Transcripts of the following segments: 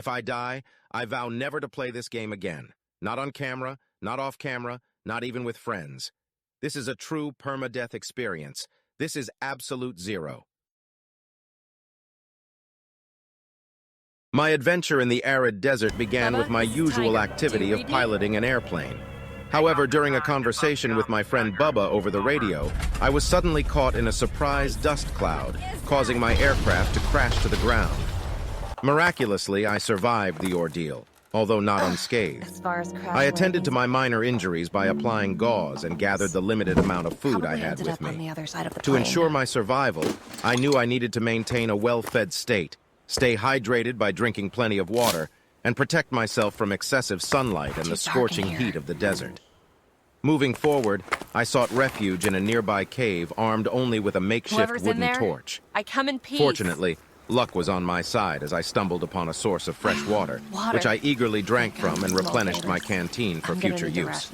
If I die, I vow never to play this game again. Not on camera, not off camera, not even with friends. This is a true permadeath experience. This is absolute zero. My adventure in the arid desert began with my usual activity of piloting an airplane. However, during a conversation with my friend Bubba over the radio, I was suddenly caught in a surprise dust cloud, causing my aircraft to crash to the ground. Miraculously, I survived the ordeal, although not unscathed. I attended to my minor injuries by applying gauze and gathered the limited amount of food I had with me. To ensure my survival, I knew I needed to maintain a well-fed state, stay hydrated by drinking plenty of water, and protect myself from excessive sunlight and the scorching heat of the desert. Moving forward, I sought refuge in a nearby cave armed only with a makeshift wooden torch. I come in peace. Fortunately, luck was on my side as I stumbled upon a source of fresh water, which I eagerly drank from and replenished my canteen for future use.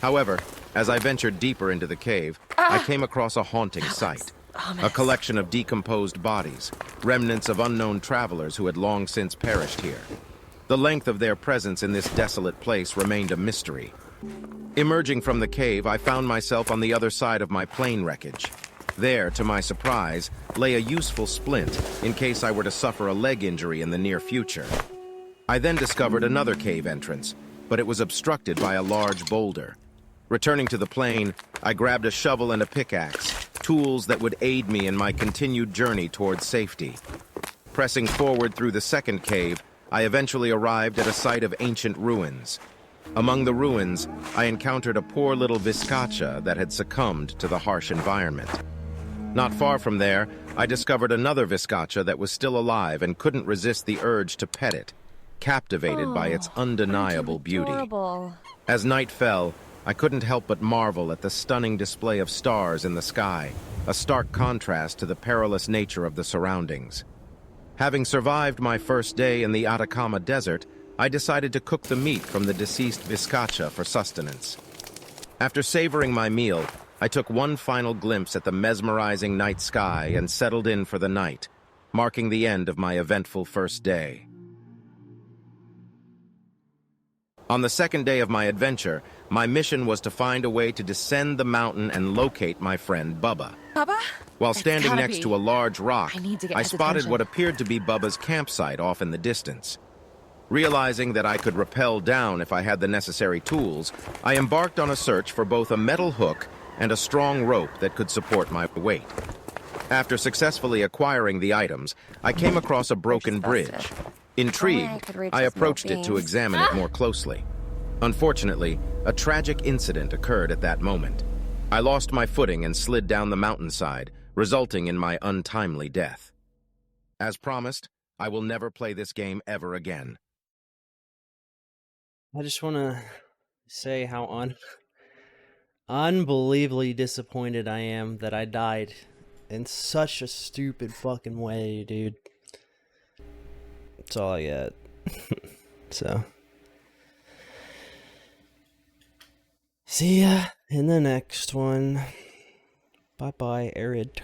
However, as I ventured deeper into the cave, I came across a haunting sight. A collection of decomposed bodies, remnants of unknown travelers who had long since perished here. The length of their presence in this desolate place remained a mystery. Emerging from the cave, I found myself on the other side of my plane wreckage. There, to my surprise, lay a useful splint in case I were to suffer a leg injury in the near future. I then discovered another cave entrance, but it was obstructed by a large boulder. Returning to the plane, I grabbed a shovel and a pickaxe, tools that would aid me in my continued journey towards safety. Pressing forward through the second cave, I eventually arrived at a site of ancient ruins. Among the ruins, I encountered a poor little vizcacha that had succumbed to the harsh environment. Not far from there, I discovered another vizcacha that was still alive and couldn't resist the urge to pet it, captivated by its undeniable beauty. As night fell, I couldn't help but marvel at the stunning display of stars in the sky, a stark contrast to the perilous nature of the surroundings. Having survived my first day in the Atacama Desert, I decided to cook the meat from the deceased vizcacha for sustenance. After savoring my meal, I took one final glimpse at the mesmerizing night sky and settled in for the night, marking the end of my eventful first day. On the second day of my adventure, my mission was to find a way to descend the mountain and locate my friend Bubba. Bubba? While standing next to a large rock, I spotted attention. what appeared to be Bubba's campsite off in the distance. Realizing that I could rappel down if I had the necessary tools, I embarked on a search for both a metal hook and a strong rope that could support my weight. After successfully acquiring the items, I came across a broken bridge. Intrigued, I approached it to examine it more closely. Unfortunately, a tragic incident occurred at that moment. I lost my footing and slid down the mountainside, resulting in my untimely death. As promised, I will never play this game ever again. I just want to say how unbelievably disappointed I am that I died in such a stupid fucking way, dude. That's all I got. So, see ya in the next one. Bye-bye, ARID.